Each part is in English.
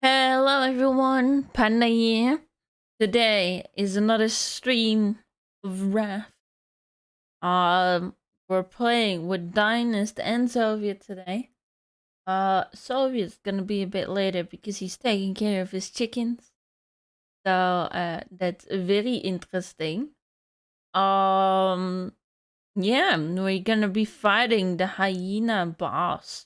Hello everyone, Panda here. Today is another stream of Raft. We're playing with Dynast and Soviet today. Soviet's gonna be a bit later because he's taking care of his chickens. So that's very interesting. Yeah, we're gonna be fighting the hyena boss.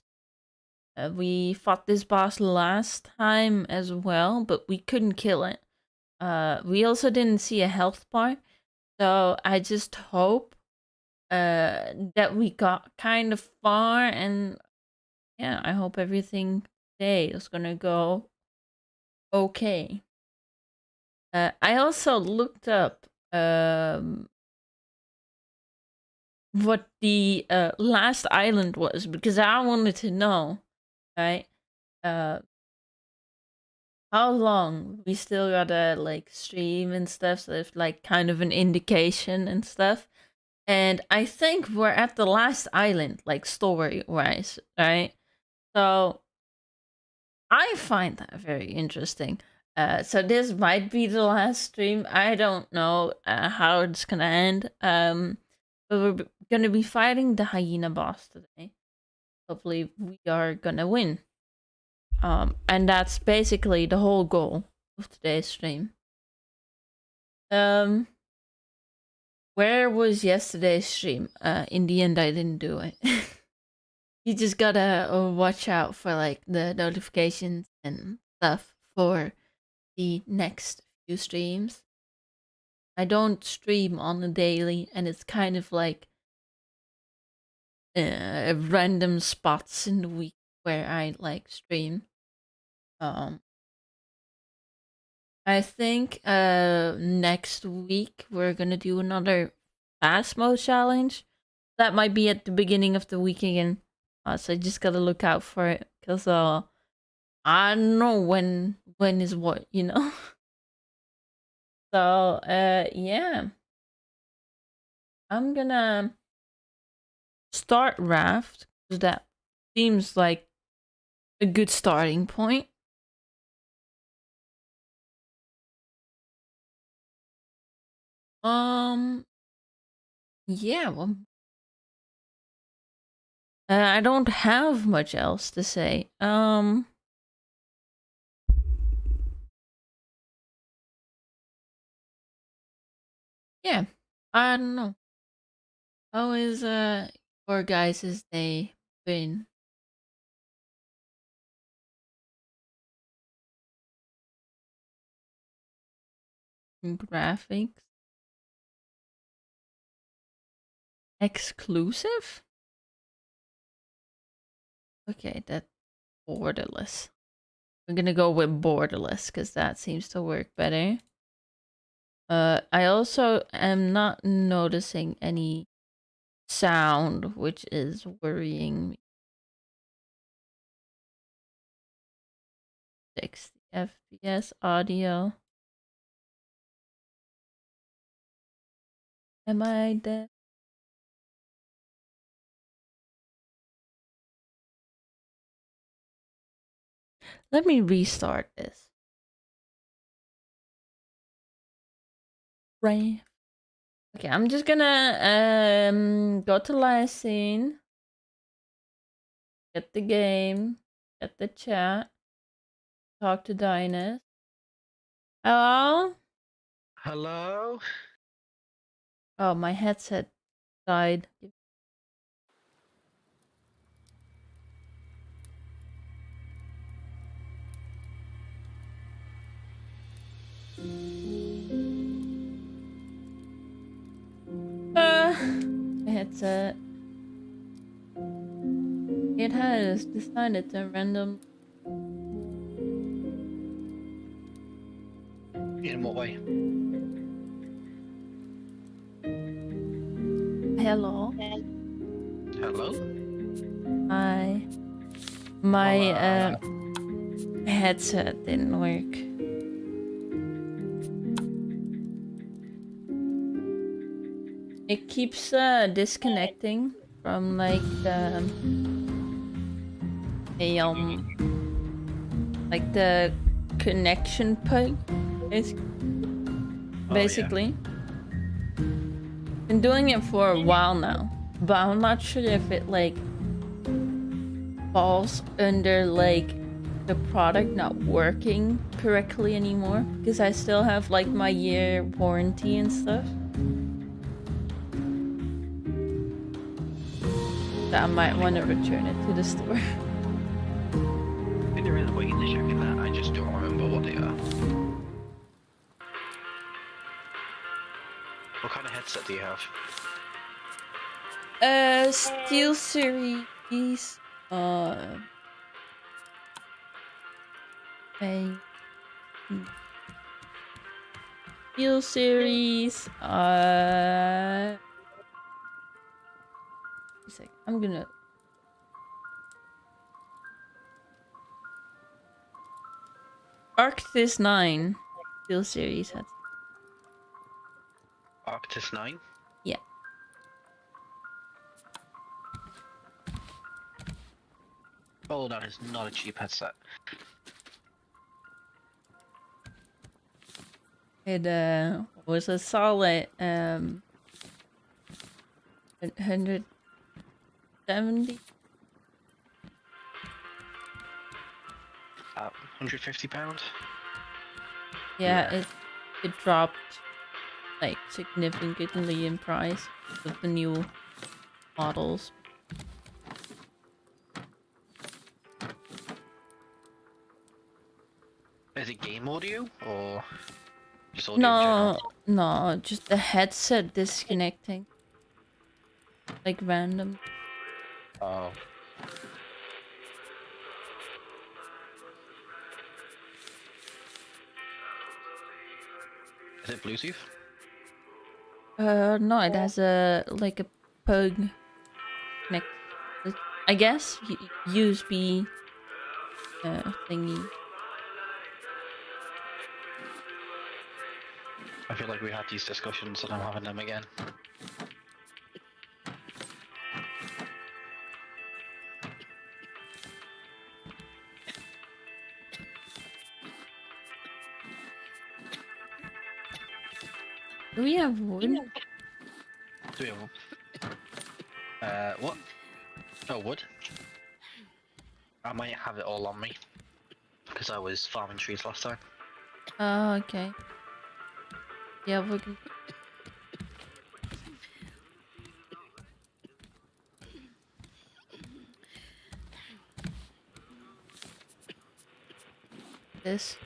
We fought this boss last time as well, but we couldn't kill it. We also didn't see a health bar, so I just hope that we got kind of far, and yeah, I hope everything today is gonna go okay. I also looked up what the last island was because I wanted to know, right? Uh, how long we still gotta like stream and stuff, so it's like kind of an indication and stuff. And I think we're at the last island, like story-wise, right? So I find that very interesting. So this might be the last stream. I don't know how it's gonna end. But we're gonna be fighting the hyena boss today. Hopefully, we are gonna win. And that's basically the whole goal of today's stream. Where was yesterday's stream? In the end, I didn't do it. You just gotta watch out for like the notifications and stuff for the next few streams. I don't stream on a daily, and it's kind of like random spots in the week where I like stream. I think next week we're gonna do another fast mode challenge. That might be at the beginning of the week again. So I just gotta look out for it, cause I don't know when is what, you know. So yeah, I'm gonna start Raft, cause that seems like a good starting point. Yeah, well, I don't have much else to say. Yeah, I don't know. How is your guys' day been? Graphics exclusive? Okay, that's borderless. I'm gonna go with borderless because that seems to work better. I also am not noticing any sound, which is worrying me. 60 FPS audio. Am I dead? Let me restart this. Right. Okay, I'm just gonna go to last scene. Get the game. Get the chat. Talk to Dynast. Hello? Hello? Oh, my headset died. My headset. It has decided to random. In what way? Hello. Hello? Hi. My headset didn't work. It keeps disconnecting from like the connection peg. It's basically. Been doing it for a while now, but I'm not sure if it like falls under like the product not working correctly anymore, because I still have like my year warranty and stuff. So I might want to return it to the store. I think there is a way to check that. I just don't remember what they are. What kind of headset do you have? Steel Series. A Steel Series. A sec. I'm gonna. Arctis 9 Steel Series headset. Arctis 9? Yeah. Oh, that is not a cheap headset. It was a solid 170. £150? Yeah, it dropped like significantly in price with the new models. Is it game audio or just audio in general? No, just the headset disconnecting. Like random. Oh. Is it Bluetooth? No, it has a like a plug connect. I guess USB thingy. I feel like we had these discussions and I'm having them again. Do we have wood? Do we have what? Oh, wood? I might have it all on me. Because I was farming trees last time. Oh, okay. Yeah, we can. This.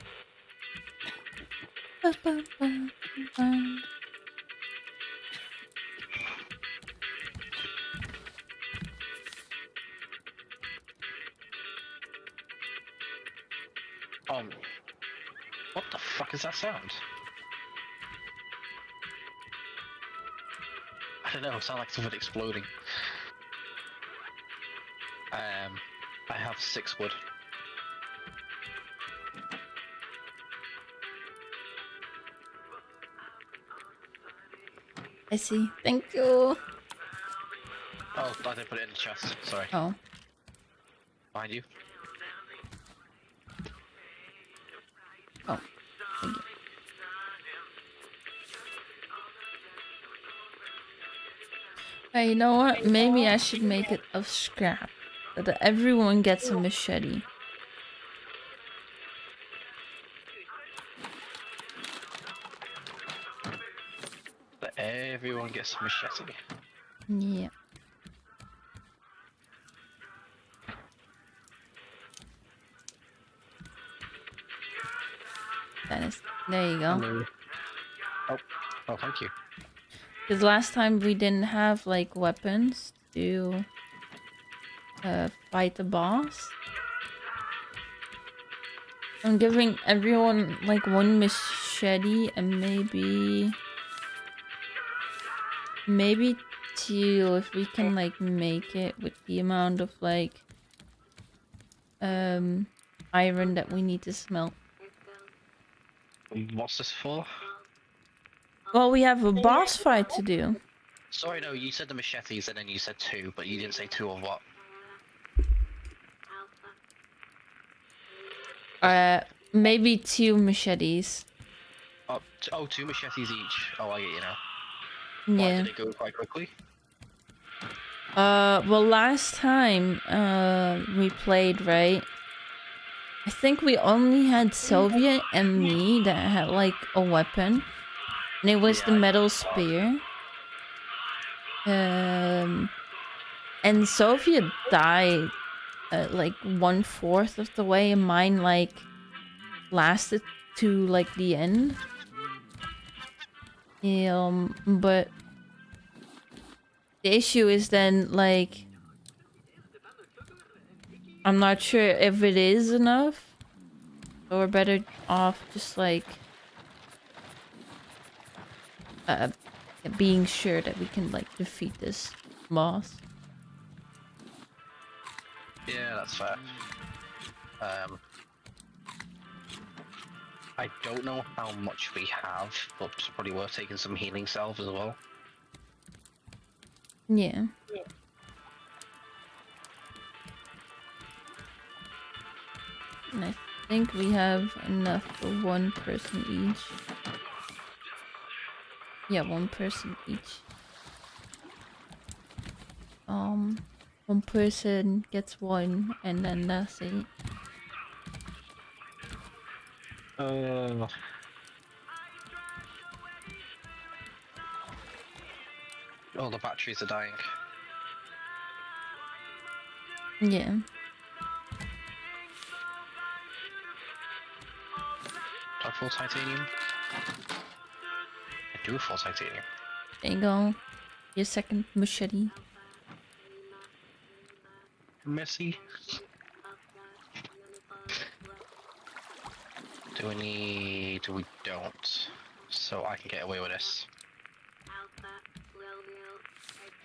What the fuck is that sound? I don't know, it sounds like something exploding. I have 6 wood. I see. Thank you. Oh, I didn't put it in the chest, sorry. Oh. Behind you. Oh. Thank you. Hey, you know what? Maybe I should make it of scrap. So that everyone gets a machete. That everyone gets a machete. Yeah. Dennis, there you go. Hello. Oh, thank you. Because last time we didn't have like weapons to fight the boss. I'm giving everyone like one machete and maybe 2 if we can like make it with the amount of like iron that we need to smelt. What's this for? Well, we have a boss fight to do. Sorry, no, you said the machetes and then you said 2, but you didn't say 2 of what? maybe 2 machetes. Oh, two machetes each. Oh, I get you now. Why Yeah. did it go quite quickly? Well, last time we played, right? I think we only had Soviet and me that had like a weapon, and it was the Yeah. metal spear. And Soviet died like 1/4 of the way, and mine like lasted to like the end. But the issue is then like I'm not sure if it is enough, so we're better off just like uh being sure that we can like defeat this boss. Yeah, that's fair. I don't know how much we have, but it's probably worth taking some healing salve as well. Yeah. And I think we have enough for 1 person each. Yeah, 1 person each. 1 person gets 1, and then that's it. All the batteries are dying. Yeah. Do I have full titanium? I do have full titanium. There you go. Your second machete. Messy. Do we need... we don't. So I can get away with this.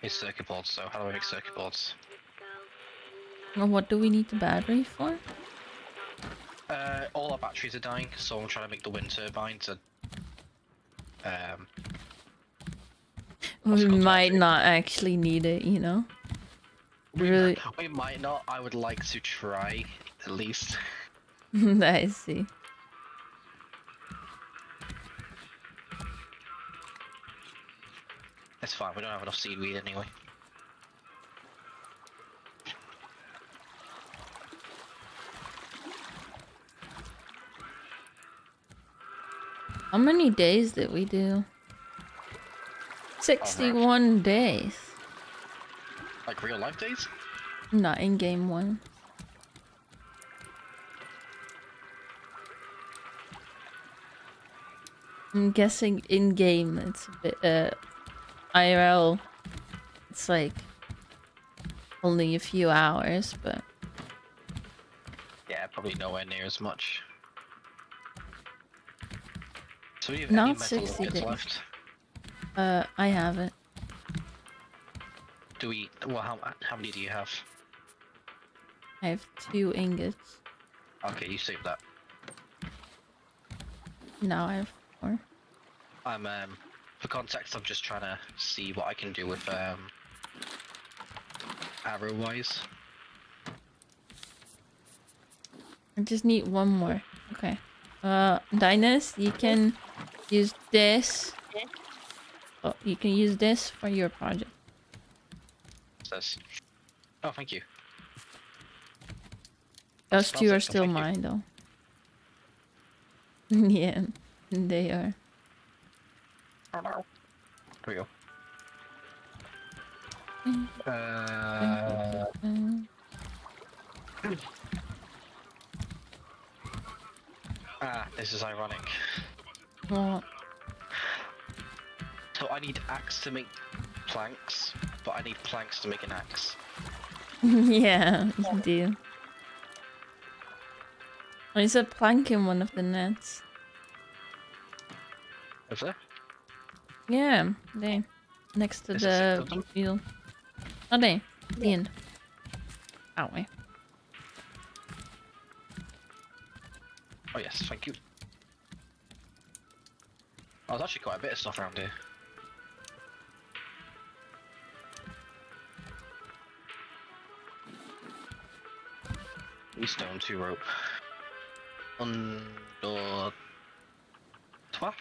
It's circuit boards, so how do I make circuit boards? And what do we need the battery for? All our batteries are dying, so I'm trying to make the wind turbine to... We might not actually need it, you know? Really? We might not. I would like to try, at least. I see. It's fine, we don't have enough seaweed anyway. How many days did we do? 61 days. Like real life days? Not in game 1. I'm guessing in game it's a bit IRL. It's like only a few hours, but Yeah, probably nowhere near as much. So do you have not any metal 60 ingots days. left? I have it. Do we... well, how many do you have? I have 2 ingots. Okay, you save that. Now I have 4. I'm, for context, I'm just trying to see what I can do with, arrow-wise. I just need 1 more. Okay. Dinus, you can use this. Oh, you can use this for your project. Says. Oh, thank you. Those Smells 2 are like still thank you. mine, though. Yeah, they are. Oh no. There we go. This is ironic. Well, So I need axe to make planks, but I need planks to make an axe. yeah, you do. There's a plank in one of the nets. Is there? Yeah, there. Next to Is there 6 the of them? field. Oh, there. At the end. That way. Oh yes, thank you. Oh, there's actually quite a bit of stuff around here. Stone, 2 rope. Under 12.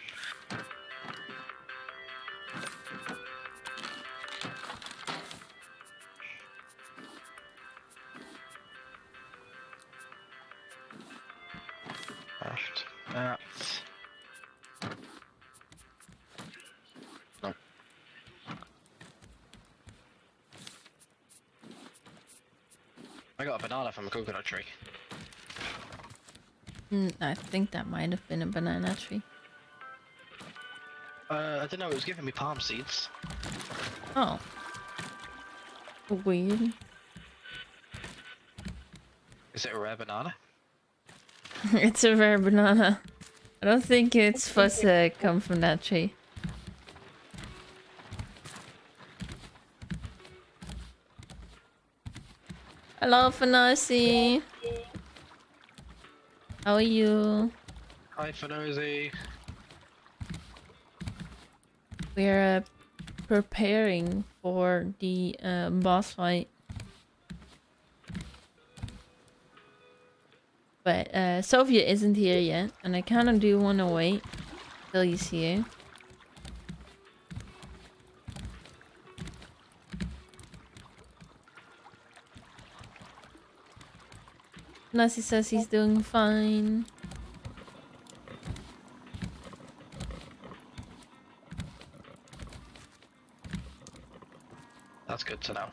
Raft. No. I got a banana from a coconut tree. I think that might have been a banana tree. I don't know, it was giving me palm seeds. Oh. Weird. Is it a rare banana? It's a rare banana. I don't think it's supposed to come from that tree. Hello, Fanasi. How are you? Hi, Fanozy. We're preparing for the boss fight. But Sophia isn't here yet, and I kind of do want to wait till he's here. Nasi says he's doing fine. That's good to know.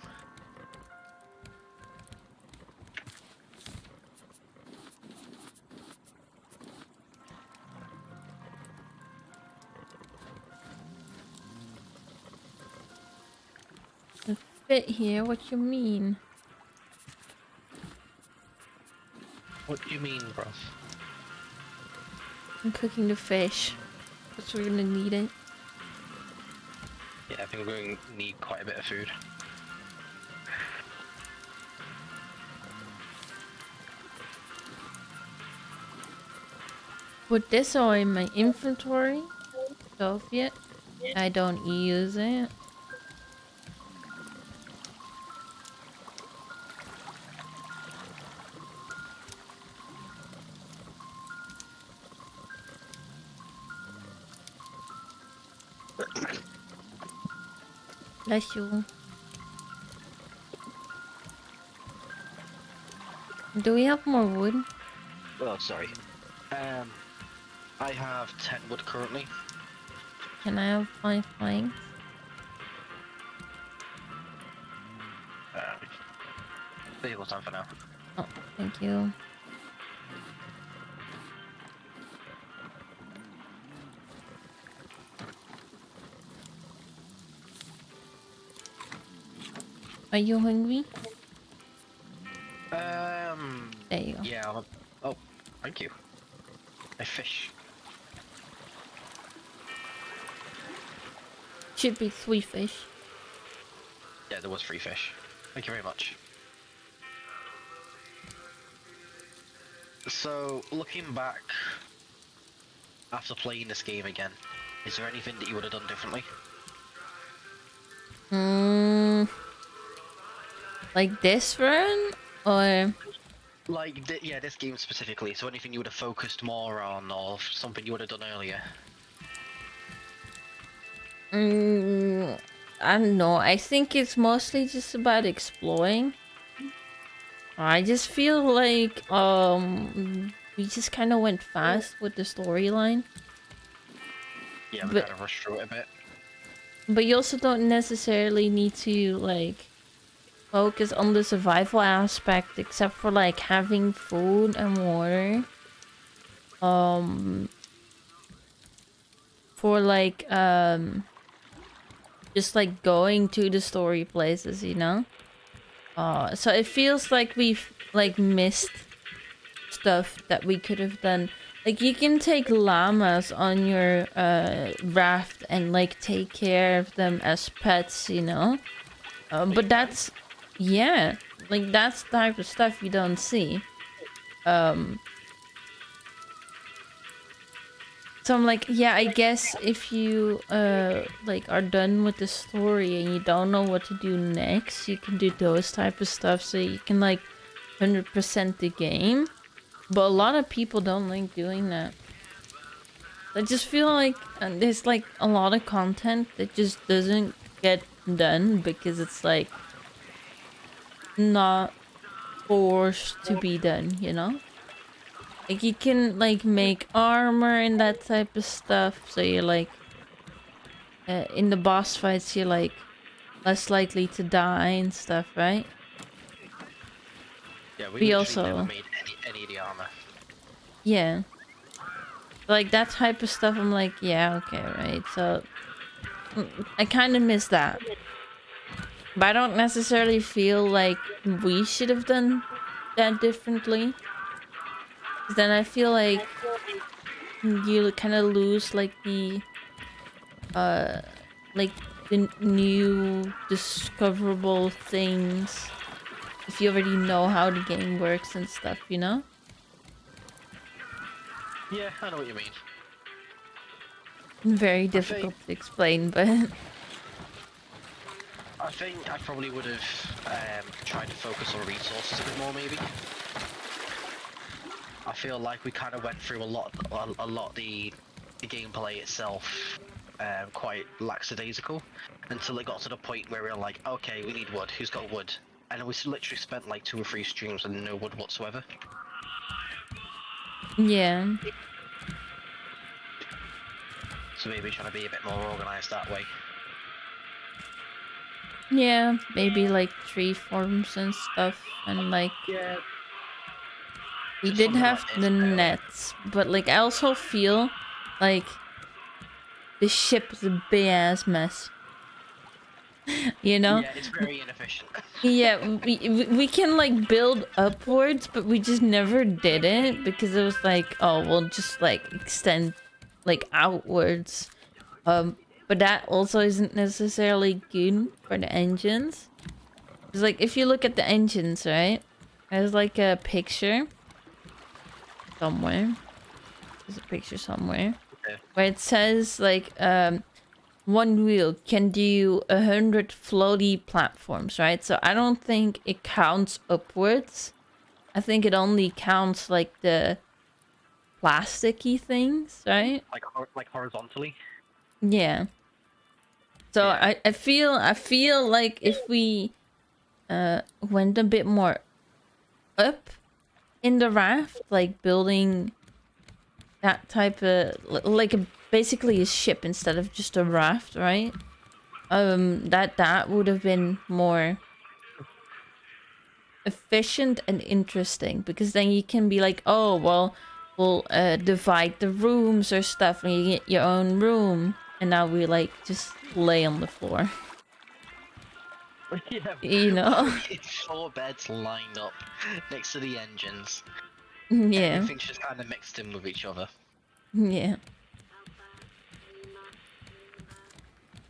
The fit here? What you mean? What do you mean, bruv? I'm cooking the fish. Because we're gonna need it. Yeah, I think we're going to need quite a bit of food. Put this all in my inventory. Sophia. I don't use it. Bless you. Do we have more wood? Oh, sorry. I have 10 wood currently. Can I have 5 planks? There you go, time for now. Oh, thank you. Are you hungry? There you go. Yeah, oh, thank you. A fish. Should be 3 fish. Yeah, there was 3 fish. Thank you very much. So, looking back, after playing this game again, is there anything that you would have done differently? Like this run? Or... Like, yeah, this game specifically, so anything you would have focused more on, or something you would have done earlier? I don't know. I think it's mostly just about exploring. I just feel like we just kind of went fast with the storyline. Yeah, we But- kind of rushed through it a bit. But you also don't necessarily need to like focus on the survival aspect, except for like having food and water. For like just like going to the story places, you know? So it feels like we've like missed stuff that we could have done. Like you can take llamas on your raft and like take care of them as pets, you know? But that's, yeah, like that's the type of stuff you don't see. So I'm like, yeah, I guess if you like are done with the story and you don't know what to do next, you can do those type of stuff so you can like 100% the game. But a lot of people don't like doing that. I just feel like there's like a lot of content that just doesn't get done because it's like not forced to be done, you know? Like you can like make armor and that type of stuff, so you're like in the boss fights you're like less likely to die and stuff, right? Yeah, we We literally never also, made any of the armor. yeah, like that type of stuff. I'm like, yeah, okay, right. So I kind of miss that, but I don't necessarily feel like we should have done that differently. 'Cause then I feel like you kind of lose uh like the new discoverable things if you already know how the game works and stuff, you know? Yeah, I know what you mean. Very I think difficult to explain, but I think I probably would have tried to focus on resources a bit more, maybe. I feel like we kind of went through a lot the gameplay itself quite lackadaisical until it got to the point where we were like, okay, we need wood. Who's got wood? And we literally spent like 2 or 3 streams with no wood whatsoever. yeah. So maybe trying to be a bit more organised that way. Yeah, maybe like tree forms and stuff and like Yeah, we just did something like have this. the nets, but like I also feel like the ship is a big ass mess. You know? Yeah, it's very inefficient. Yeah, we can like build upwards, but we just never did it because it was like, oh, we'll just like extend like outwards. But that also isn't necessarily good for the engines. It's like if you look at the engines, right? There's like a picture somewhere. There's a picture somewhere Okay. where it says like one wheel can do 100 floaty platforms, right? So I don't think it counts upwards. I think it only counts like the plasticky things, right? Like horizontally. Yeah. So Yeah. I feel like if we went a bit more up in the raft, like building that type of like basically a ship instead of just a raft, right? That would have been more efficient and interesting because then you can be like, oh well, we'll divide the rooms or stuff, and you get your own room, and now we like just lay on the floor. Yeah. You know? It's 4 beds lined up next to the engines. Yeah, Everything's just kind of mixed in with each other. yeah.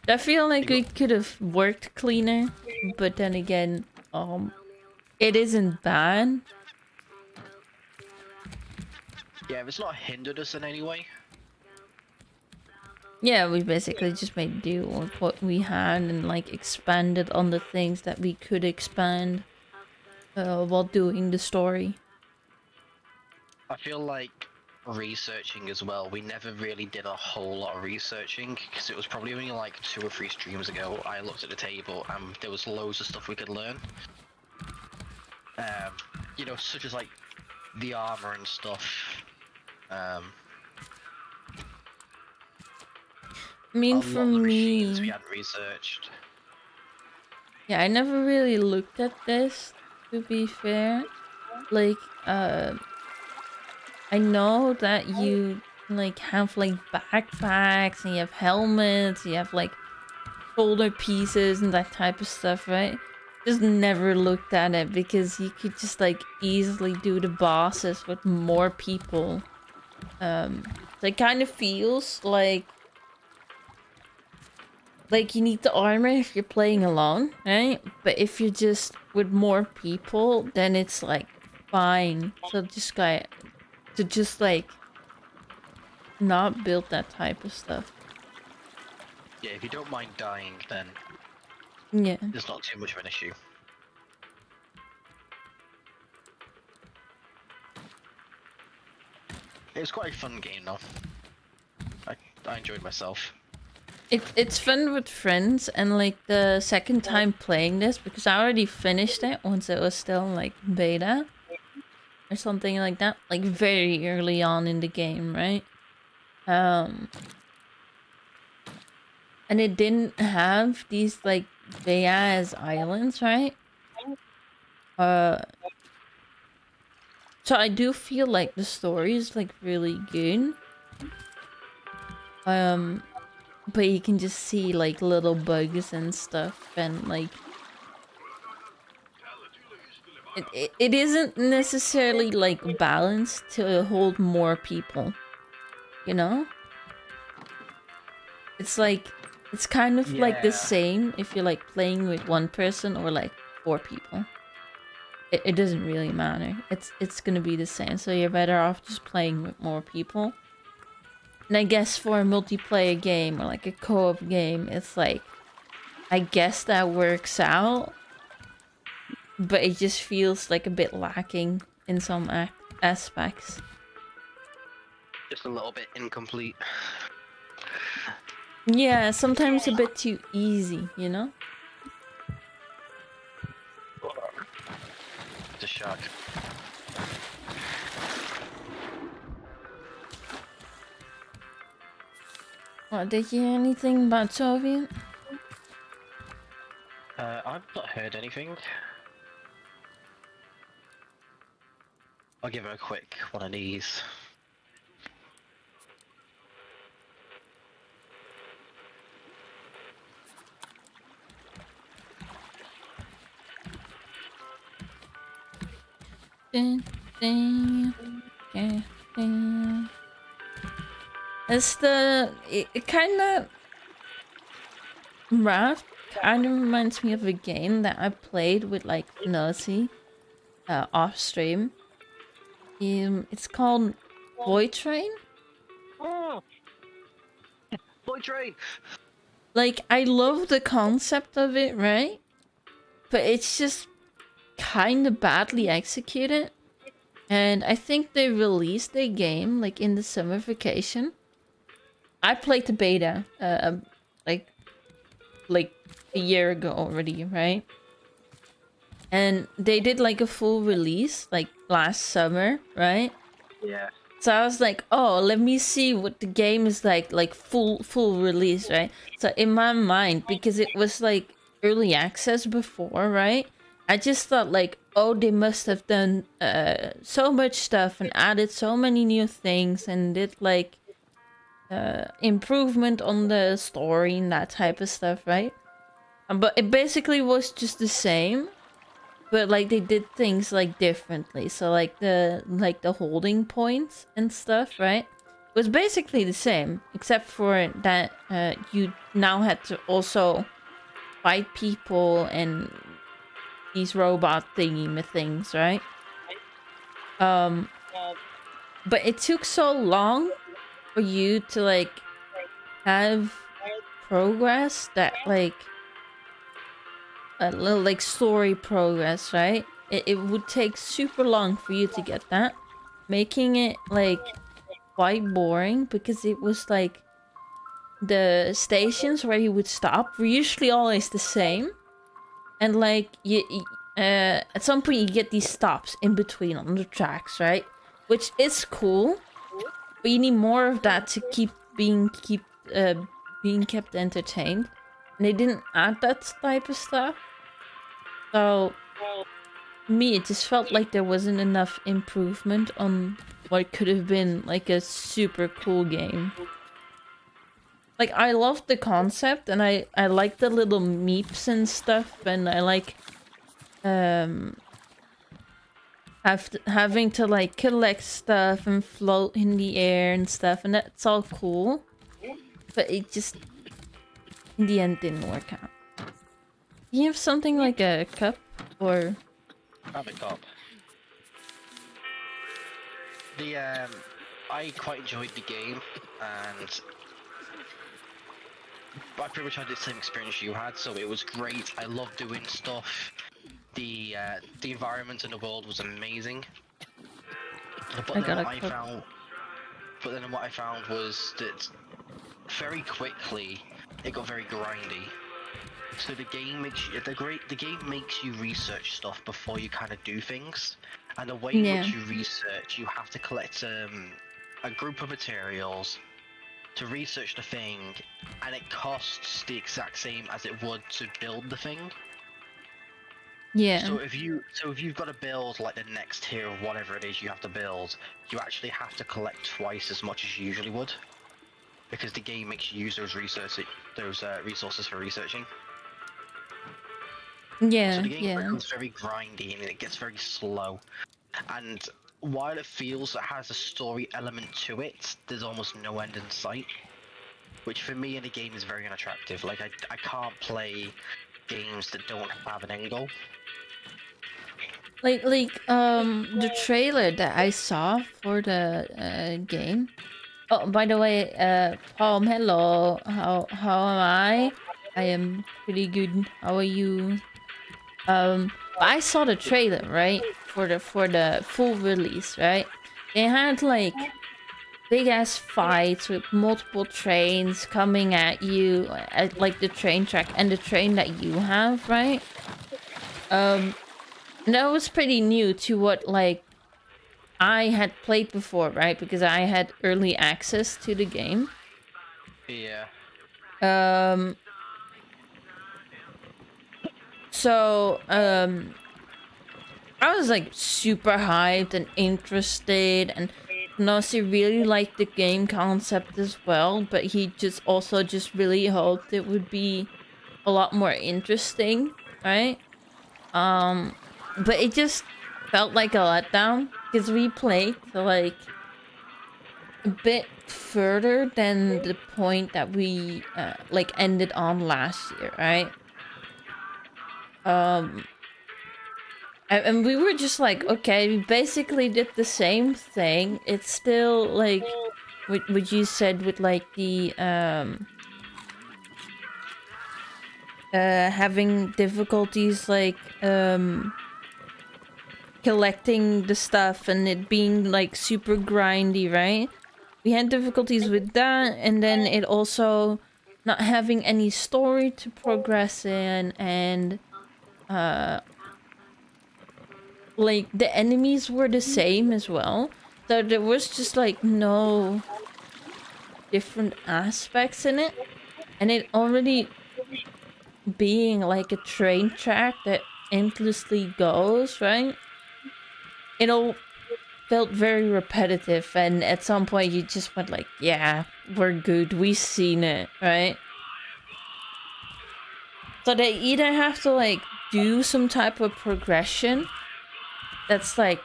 I feel like You we got, could have worked cleaner, but then again, it isn't bad. yeah, it's not hindered us in any way. Yeah, we basically just made do with what we had and like expanded on the things that we could expand while doing the story. I feel like researching as well, we never really did a whole lot of researching because it was probably only like 2 or 3 streams ago I looked at the table and there was loads of stuff we could learn. Um, you know, such as like the armor and stuff. Um, I a mean, for lot of the machines we me, hadn't researched. yeah, I never really looked at this, to be fair. Like, I know that you like have like backpacks and you have helmets, you have like shoulder pieces and that type of stuff, right? Just never looked at it because you could just like easily do the bosses with more people. So it kind of feels like you need the armor if you're playing alone, right? But if you're just with more people, then it's like fine. So just like not build that type of stuff. Yeah, if you don't mind dying, then Yeah. there's not too much of an issue. It was quite a fun game though. I enjoyed myself. It's fun with friends, and like the second time playing this, because I already finished it once it was still like beta or something like that, like very early on in the game, right? And it didn't have these like big ass islands, right? So I do feel like the story is like really good. But you can just see like little bugs and stuff, and like it isn't necessarily like balanced to hold more people, you know? It's like it's kind of like the Yeah. same if you're like playing with one person or like 4 people. It doesn't really matter. It's gonna be the same. So you're better off just playing with more people. And I guess for a multiplayer game or like a co-op game, it's like I guess that works out, but it just feels like a bit lacking in some aspects. Just a little bit incomplete. Yeah, sometimes a bit too easy, you know? It's a shark. What, did you hear anything about Soviet? I've not heard anything. I'll give her a quick one of these. Dun, dun, dun, dun. It's it kind of Raft kind of reminds me of a game that I played with like Nosy off stream. It's called Voyage. Oh, boy train. Like I love the concept of it, right? But it's just kind of badly executed. And I think they released a game like in the summer vacation. I played the beta like a year ago already, right? And they did like a full release like last summer, right? Yeah. So I was like, oh, let me see what the game is like full release, right? So in my mind, because it was like early access before, right? I just thought like, oh, they must have done so much stuff and added so many new things and did like improvement on the story and that type of stuff, right? But it basically was just the same, but like they did things like differently. So like the holding points and stuff, right? Was basically the same, except for that you now had to also fight people and these robot thingy things, right? But it took so long for you to like have progress that like a little like story progress, right? It would take super long for you to get that, making it like quite boring because it was like the stations where you would stop were usually always the same, and like at some point you get these stops in between on the tracks, right? Which is cool, but you need more of that to keep being kept entertained, and they didn't add that type of stuff. So me, it just felt like there wasn't enough improvement on what could have been like a super cool game. Like I loved the concept, and I like the little meeps and stuff, and I like having to like collect stuff and float in the air and stuff, and that's all cool. But it just in the end didn't work out. You have something like a cup or Have a cup. I quite enjoyed the game, and I pretty much had the same experience you had, so it was great. I loved doing stuff. The environment in the world was amazing. But I then got a what I cup. found But then what I found was that very quickly it got very grindy. So the game makes you research stuff before you kind of do things, and the way in Yeah. which you research, you have to collect a group of materials to research the thing, and it costs the exact same as it would to build the thing. Yeah. So if you've got to build like the next tier of whatever it is you have to build, you actually have to collect twice as much as you usually would, because the game makes you use those resources for researching. So Yeah. the game Yeah. becomes very grindy and it gets very slow. And while it feels it has a story element to it, there's almost no end in sight. Which for me in a game is very unattractive. Like I can't play games that don't have an end goal. Like the trailer that I saw for the game. Oh, by the way, Palm, hello. How am I? I am pretty good. How are you? I saw the trailer, right? For the full release, right? They had like big ass fights with multiple trains coming at you at like the train track and the train that you have, right? And that was pretty new to what like I had played before, right? Because I had early access to the game. Yeah. Um so I was like super hyped and interested, and Nossi really liked the game concept as well, but he just also just really hoped it would be a lot more interesting, right? But it just felt like a letdown because we played to like a bit further than the point that we like ended on last year, right? Um and we were just like, okay, we basically did the same thing. It's still like what you said with like the having difficulties like collecting the stuff and it being like super grindy, right? We had difficulties with that, and then it also not having any story to progress in, and like the enemies were the same as well. So there was just like no different aspects in it. And it already being like a train track that endlessly goes, right? It all felt very repetitive, and at some point you just went like, yeah, we're good, we've seen it, right? So they either have to like do some type of progression that's like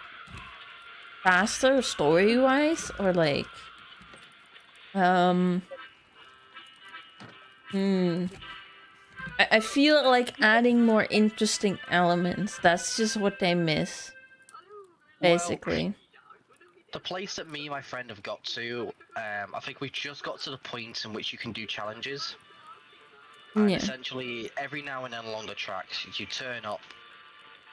faster story wise, or like um hmm I feel like adding more interesting elements. That's just what they miss, Well, basically. the place that me and my friend have got to, I think we just got to the point in which you can do challenges. And Yeah. essentially, every now and then along the tracks, you turn up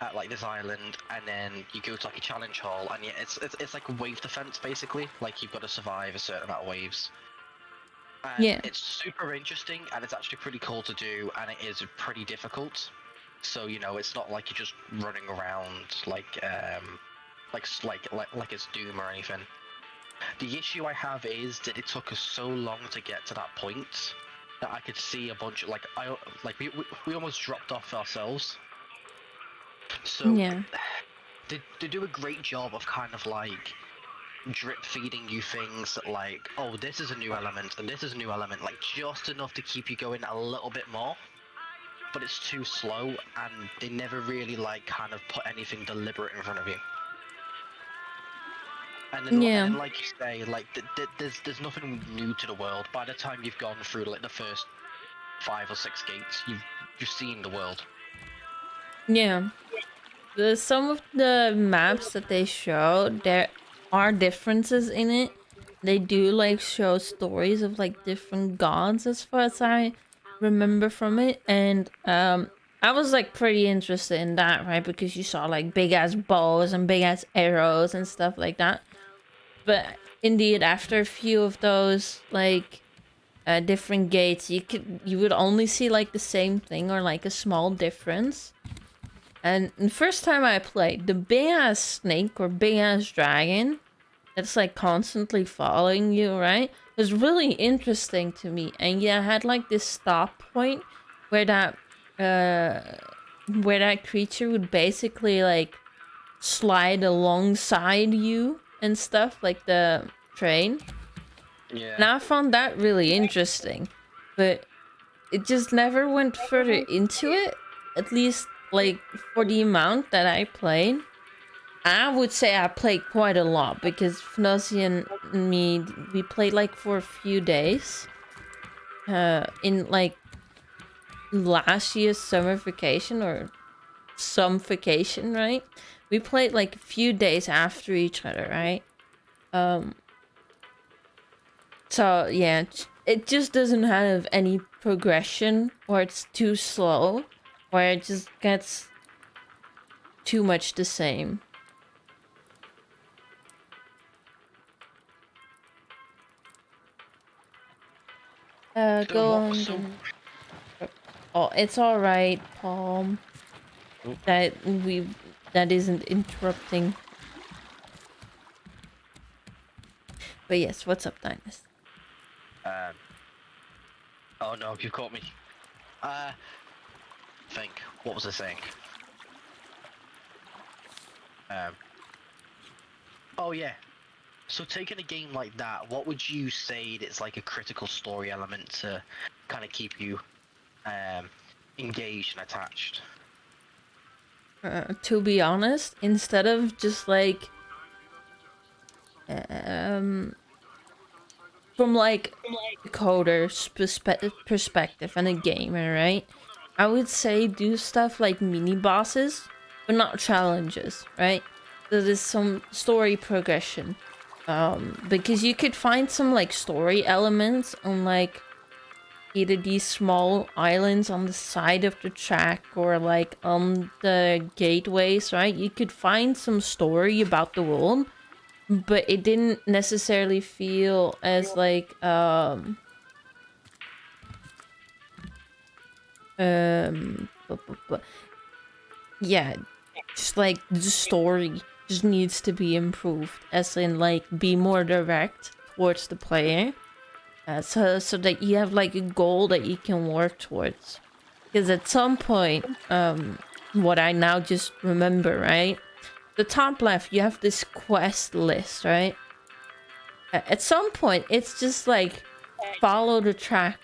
at like this island, and then you go to like a challenge hall, and yeah, it's like a wave defense basically. Like you've got to survive a certain amount of waves. And Yeah. it's super interesting, and it's actually pretty cool to do, and it is pretty difficult. So you know, it's not like you're just running around like it's Doom or anything. The issue I have is that it took us so long to get to that point that I could see a bunch of we almost dropped off ourselves. So Yeah. they do a great job of kind of like drip feeding you things that like, oh, this is a new element and this is a new element, like just enough to keep you going a little bit more. But it's too slow, and they never really like kind of put anything deliberate in front of you. And Yeah. then like you say, like there's nothing new to the world. By the time you've gone through like the first 5 or 6 gates, you've seen the world. Yeah. Some of the maps that they show, there are differences in it. They do like show stories of like different gods as far as I remember from it. And I was like pretty interested in that, right? Because you saw like big ass bows and big ass arrows and stuff like that. But indeed, after a few of those, like, different gates, you would only see like the same thing or like a small difference. And the first time I played, the big ass snake or big ass dragon that's like constantly following you, right? Was really interesting to me. And yeah, I had like this stop point where that creature would basically like slide alongside you and stuff, like the train. Yeah. And I found that really interesting. But it just never went further into it. At least like for the amount that I played. I would say I played quite a lot because Fnossi and me, we played like for a few days. In like last year's summer vacation or some vacation, right? We played like a few days after each other, right? So yeah, it just doesn't have any progression, or it's too slow, or it just gets too much the same. So Go what? on. So Oh, it's all right, Palm. Oh. That isn't interrupting. But yes, what's up, Dinus? Oh no, you caught me. Think. What was I saying? Oh yeah. So taking a game like that, what would you say it's like a critical story element to kind of keep you engaged and attached? To be honest, instead of just like from like a coder's perspective and a gamer, right? I would say do stuff like mini bosses, but not challenges, right? So there's some story progression. Because you could find some like story elements on like either these small islands on the side of the track or like on the gateways, right? You could find some story about the world, but it didn't necessarily feel as like yeah, just like the story just needs to be improved, as in like be more direct towards the player, so that you have like a goal that you can work towards. Because at some point, what I now just remember, right? The top left, you have this quest list, right? At some point, it's just like follow the track.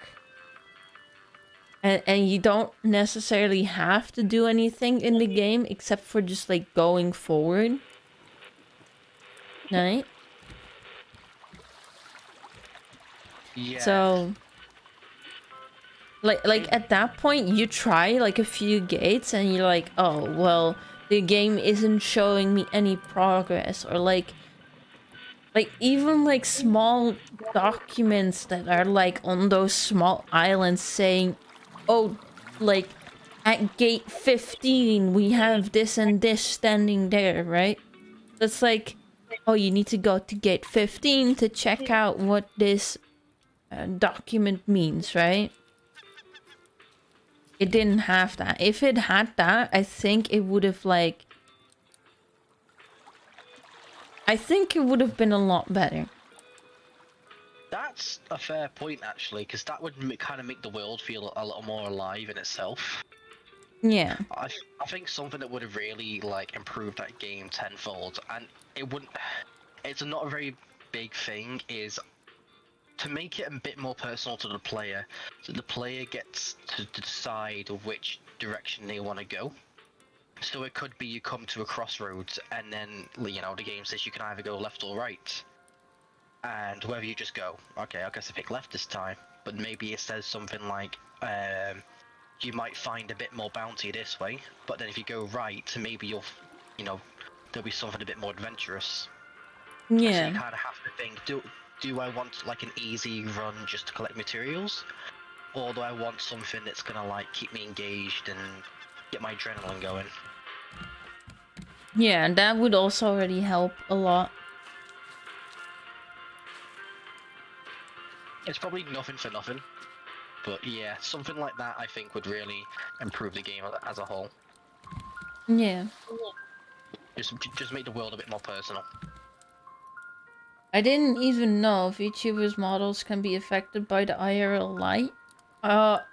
And you don't necessarily have to do anything in the game except for just like going forward. Right? Yeah. So like at that point you try like a few gates and you're like, oh well, the game isn't showing me any progress, or like even like small documents that are like on those small islands saying, oh, like at gate 15 we have this and this standing there, right? That's like, oh, you need to go to gate 15 to check out what this document means, right? It didn't have that. If it had that, I think it would have like... I think it would have been a lot better. That's a fair point, actually, because that would kind of make the world feel a little more alive in itself. Yeah. I think something that would have really like improved that game tenfold, and it wouldn't. It's not a very big thing. Is to make it a bit more personal to the player, so the player gets to decide which direction they want to go. So it could be you come to a crossroads, and then you know the game says you can either go left or right. And whether you just go, okay, I guess I pick left this time, but maybe it says something like, you might find a bit more bounty this way, but then if you go right, maybe you'll, you know, there'll be something a bit more adventurous. Yeah. So you kind of have to think, do I want like an easy run just to collect materials? Or do I want something that's gonna like keep me engaged and get my adrenaline going? Yeah, that would also already help a lot. It's probably nothing for nothing, but yeah, something like that I think would really improve the game as a whole. Yeah. Just make the world a bit more personal. I didn't even know VTubers models can be affected by the IRL light.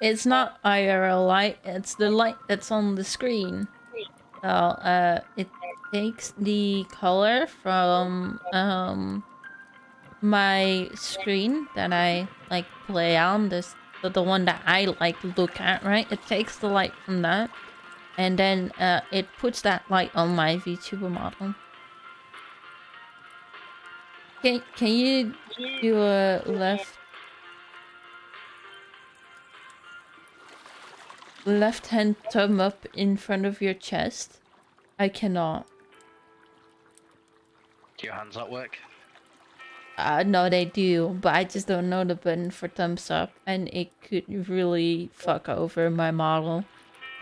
It's not IRL light, it's the light that's on the screen. So, it takes the color from, my screen that I, like, play on, the one that I, like, look at, right? It takes the light from that, and then, it puts that light on my VTuber model. Can you do a left hand thumb up in front of your chest? I cannot. Do your hands not work? No, they do, but I just don't know the button for thumbs up, and it could really fuck over my model.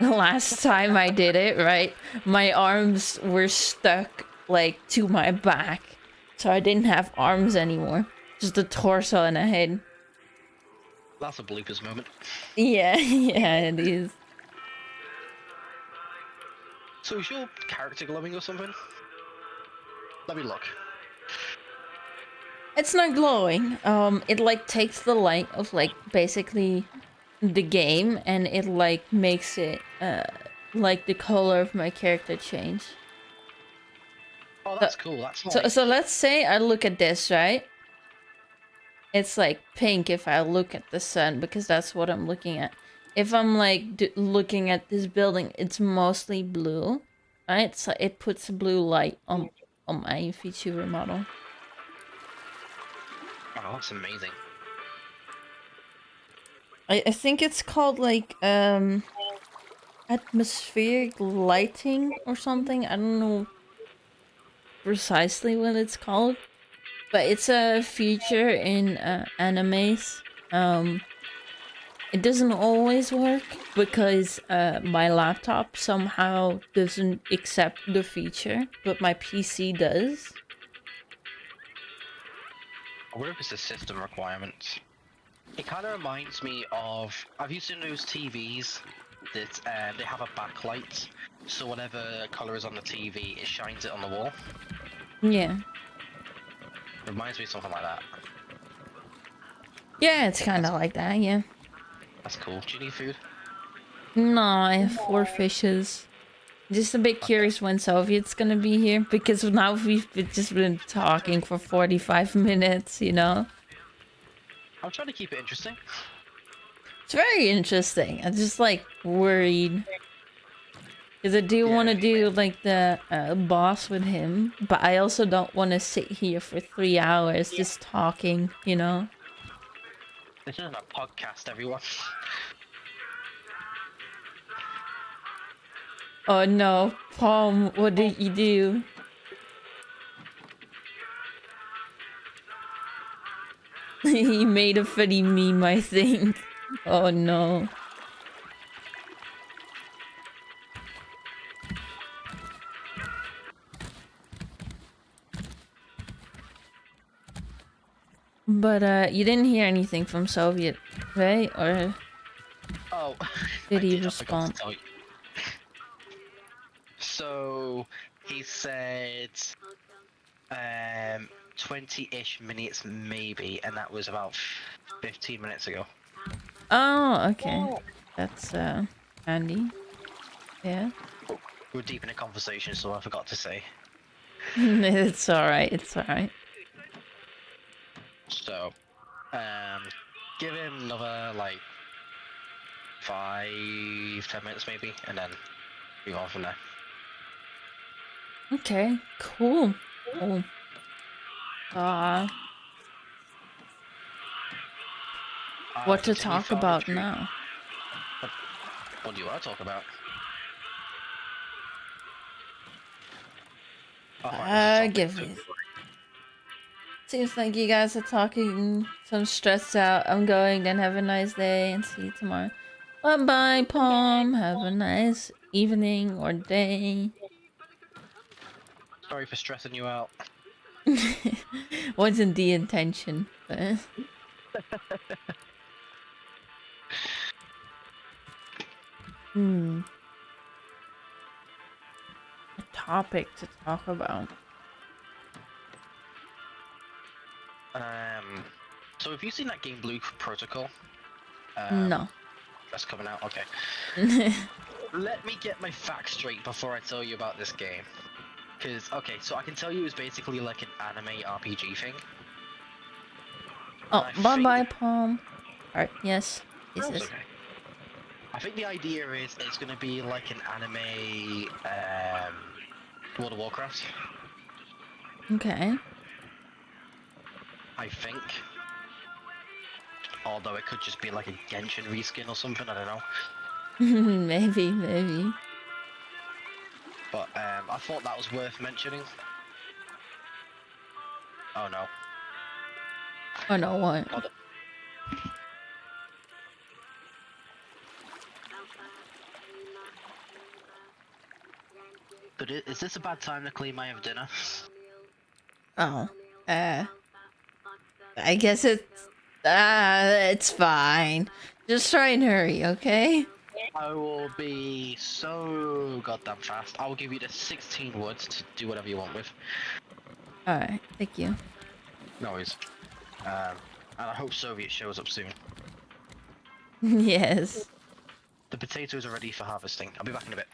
The last time I did it, right, my arms were stuck, like, to my back, so I didn't have arms anymore. Just a torso and a head. That's a bloopers moment. Yeah, yeah, it is. So is your character glowing or something? Let me look. It's not glowing. It like takes the light of like basically the game and it like makes it like the color of my character change. Oh, that's cool. That's So let's say I look at this, right? It's like pink if I look at the sun because that's what I'm looking at. If I'm like looking at this building, it's mostly blue, right? So it puts a blue light on my VTuber model. Oh, that's amazing. I think it's called like atmospheric lighting or something. I don't know precisely what it's called, but it's a feature in animes. It doesn't always work because my laptop somehow doesn't accept the feature, but my PC does. I wonder if it's a system requirement. It kind of reminds me of, have you seen those TVs that they have a backlight, so whatever color is on the TV, it shines it on the wall? Yeah. Reminds me of something like that. Yeah, it's kind of like that, yeah. That's cool. Do you need food? No, I have 4 fishes. Just a bit curious when Soviet's gonna be here, because now we've just been talking for 45 minutes, you know? I'm trying to keep it interesting. It's very interesting. I'm just, like, worried. Because I do want to do, like, the boss with him, but I also don't want to sit here for 3 hours just talking, you know? This isn't a podcast, everyone. Oh no, Palm, what did you do? He made a funny meme, I think. Oh no. But you didn't hear anything from Soviet, right? Or Oh, did he I forgot respond? to tell you. So he said 20-ish minutes maybe, and that was about 15 minutes ago. Oh, okay. That's handy. Yeah. We're deep in a conversation, so I forgot to say. It's alright, it's alright. So, give him another like 5-10 minutes maybe, and then move on from there. Okay, cool. Cool. What to talk about now? What do you want to talk about? Give it. Seems like you guys are talking some stressed out. I'm going, then have a nice day and see you tomorrow. Bye-bye, Palm. Have a nice evening or day. Sorry for stressing you out. Wasn't the intention, but... Hmm. A topic to talk about. So have you seen that game Blue Protocol? No. That's coming out. Okay. Let me get my facts straight before I tell you about this game. Because, okay, so I can tell you it's basically like an anime RPG thing. Oh, I bye think bye, Palm. Alright, yes. Is that's this? okay. I think the idea is it's going to be like an anime World of Warcraft. Okay. I think. Although it could just be like a Genshin reskin or something, I don't know. maybe. But I thought that was worth mentioning. Oh no. Oh no, what? Hold on. But is this a bad time to clean my dinner? Oh. I guess it's fine. Just try and hurry, okay? I will be so goddamn fast. I will give you the 16 words to do whatever you want with. Alright, thank you. No worries. And I hope Soviet shows up soon. Yes. The potatoes are ready for harvesting. I'll be back in a bit.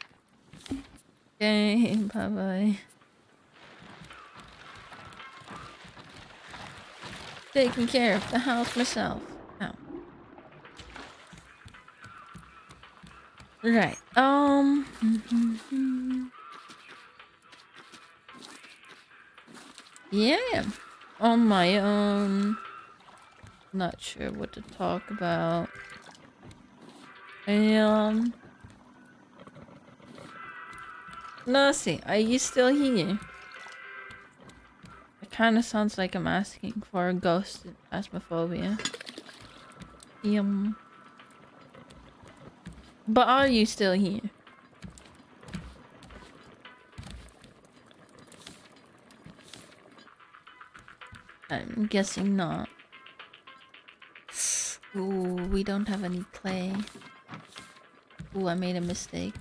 Okay, bye bye. Taking care of the house myself. Oh. Right. Yeah. On my own. Not sure what to talk about. Nothing. Are you still here? It kind of sounds like I'm asking for a ghost in Phasmophobia. But are you still here? I'm guessing not. Ooh, we don't have any clay. Ooh, I made a mistake.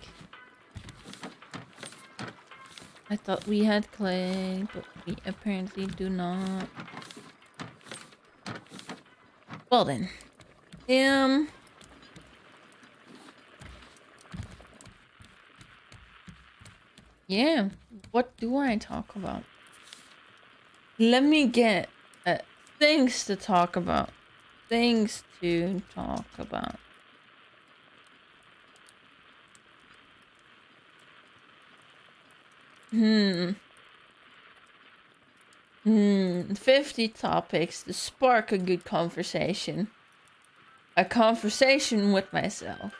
I thought we had clay, but we apparently do not. Well then. Yeah, what do I talk about? Let me get things to talk about. Things to talk about. 50 topics to spark a good conversation. A conversation with myself.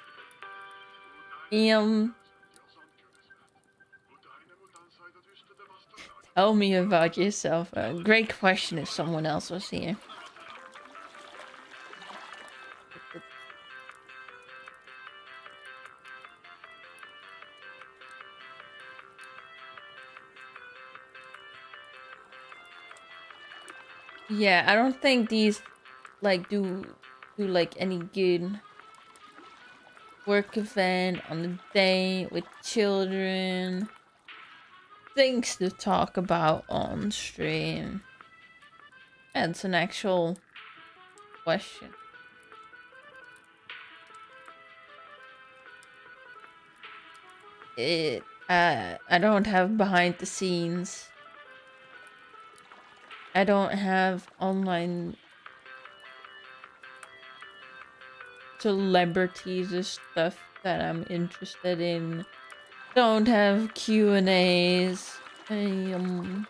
Tell me about yourself. A great question if someone else was here. Yeah, I don't think these like do like any good work event on the day with children. Things to talk about on stream. That's an actual question. I don't have behind the scenes. I don't have online celebrities or stuff that I'm interested in. Don't have Q&As. You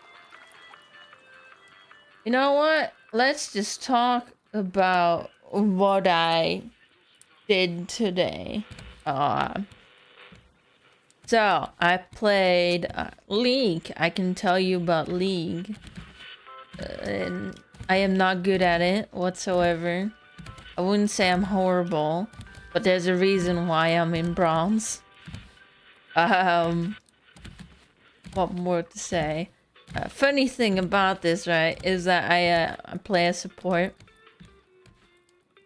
know what? Let's just talk about what I did today. So I played League. I can tell you about League. And I am not good at it whatsoever. I wouldn't say I'm horrible, but there's a reason why I'm in bronze. What more to say? Funny thing about this, right, is that I play a support.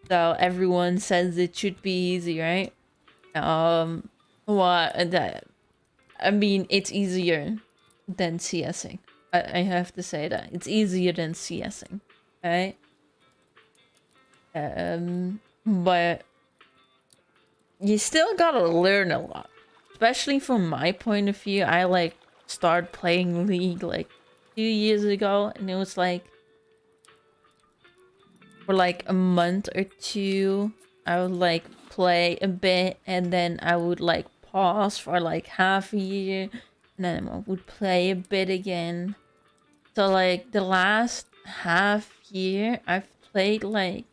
So everyone says it should be easy, right? What that I mean, it's easier than CSing. I have to say that it's easier than CSing, right? But you still gotta learn a lot, especially from my point of view. I like started playing League like 2 years ago, and it was like for like a month or two, I would like play a bit, and then I would like pause for like half a year, and then I would play a bit again. So like the last half year, I've played like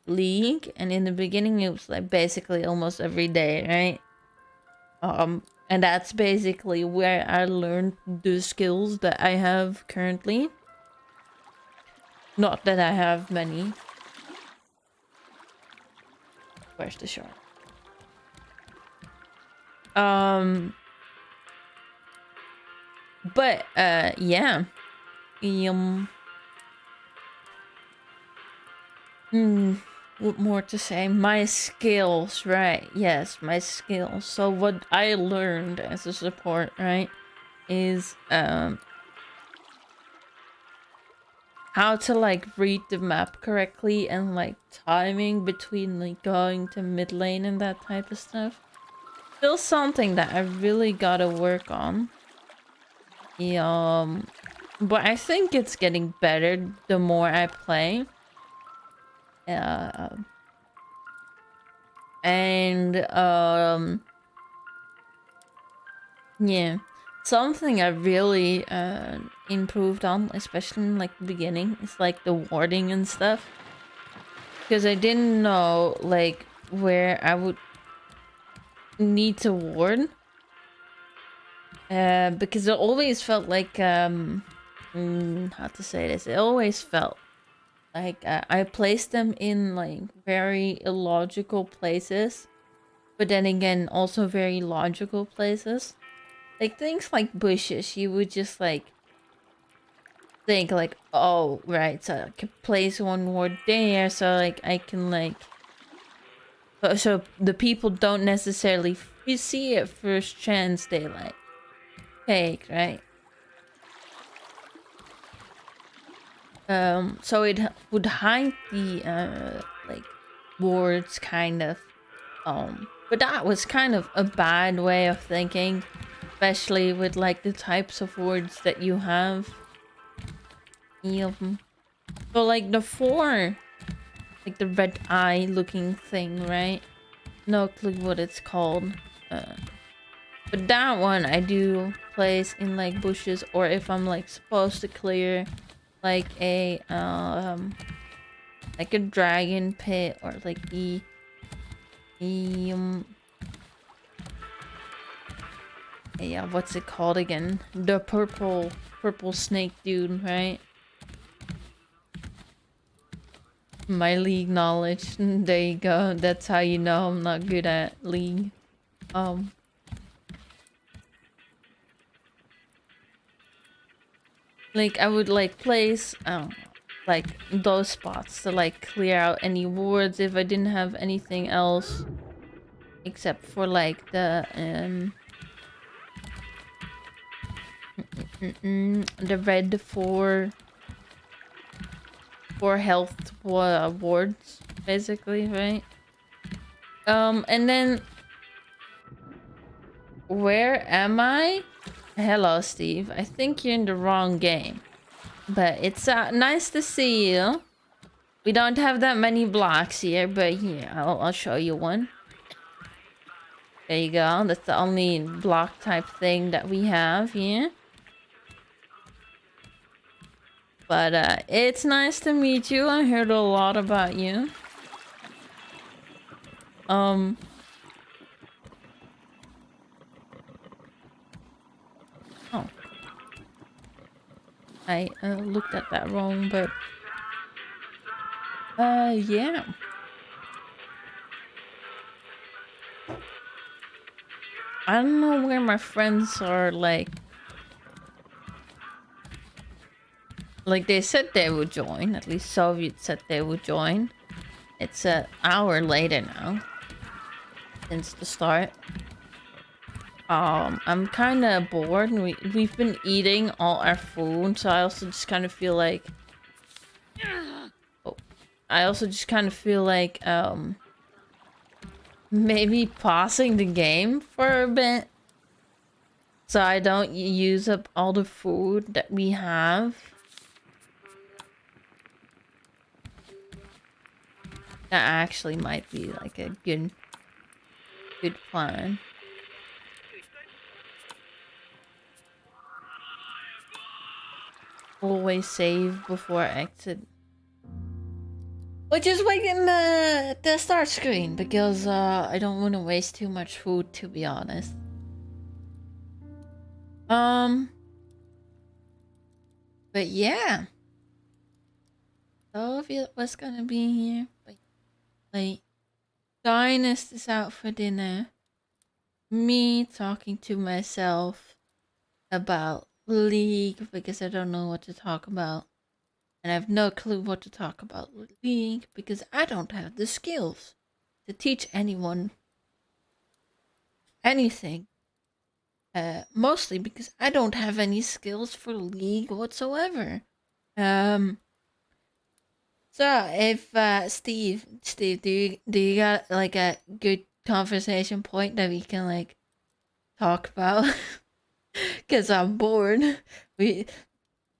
League, and in the beginning it was like basically almost every day, right? And that's basically where I learned the skills that I have currently. Not that I have many. Where's the shark? But yeah. What more to say? My skills, right? Yes, my skills. So what I learned as a support, right, is how to like read the map correctly and like timing between like going to mid lane and that type of stuff. Still something that I really gotta work on. But I think it's getting better the more I play. And yeah, something I really improved on, especially in like the beginning, is like the warding and stuff. Because I didn't know like where I would need to ward. Because it always felt like how to say this? It always felt like I placed them in like very illogical places, but then again also very logical places. Like things like bushes, you would just like think like, oh right, so I can place one ward there, so like I can like, so the people don't necessarily you see it first chance they like take, right? So it would hide the like wards kind of, but that was kind of a bad way of thinking, especially with like the types of wards that you have. So like the four, like the red eye looking thing, right? No clue what it's called. But that one I do place in like bushes, or if I'm like supposed to clear like a dragon pit, or like yeah, what's it called again? The purple snake dude, right? My League knowledge. There you go. That's how you know I'm not good at League. Like I would like place like those spots to like clear out any wards if I didn't have anything else except for like the red for health wards basically, right? And then where am I? Hello, Steve. I think you're in the wrong game. But it's nice to see you. We don't have that many blocks here, but here, I'll show you one. There you go. That's the only block type thing that we have here. But it's nice to meet you. I heard a lot about you. Oh. I looked at that wrong, but yeah. I don't know where my friends are, like they said they would join, at least Soviet said they would join. It's an hour later now since the start. I'm kind of bored. And we've been eating all our food, so I also just kind of feel like. Oh, I also just kind of feel like maybe pausing the game for a bit, so I don't use up all the food that we have. That actually might be like a good plan. Always save before exit. Which is like in the start screen, because I don't want to waste too much food, to be honest. But yeah. Soviet was gonna be here, but like Dynast is out for dinner. Me talking to myself about League because I don't know what to talk about. And I have no clue what to talk about League because I don't have the skills to teach anyone anything. Mostly because I don't have any skills for League whatsoever. So if Steve, do you got like a good conversation point that we can like talk about? Cause I'm bored. We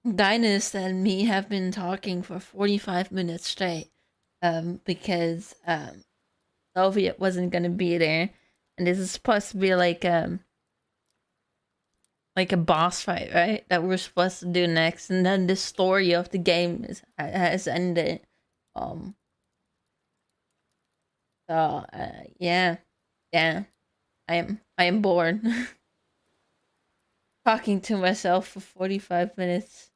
Dynast and me have been talking for 45 minutes straight. Because Soviet wasn't gonna be there, and this is supposed to be like a boss fight, right? That we're supposed to do next, and then the story of the game has ended. Um. So yeah, I am bored. Talking to myself for 45 minutes.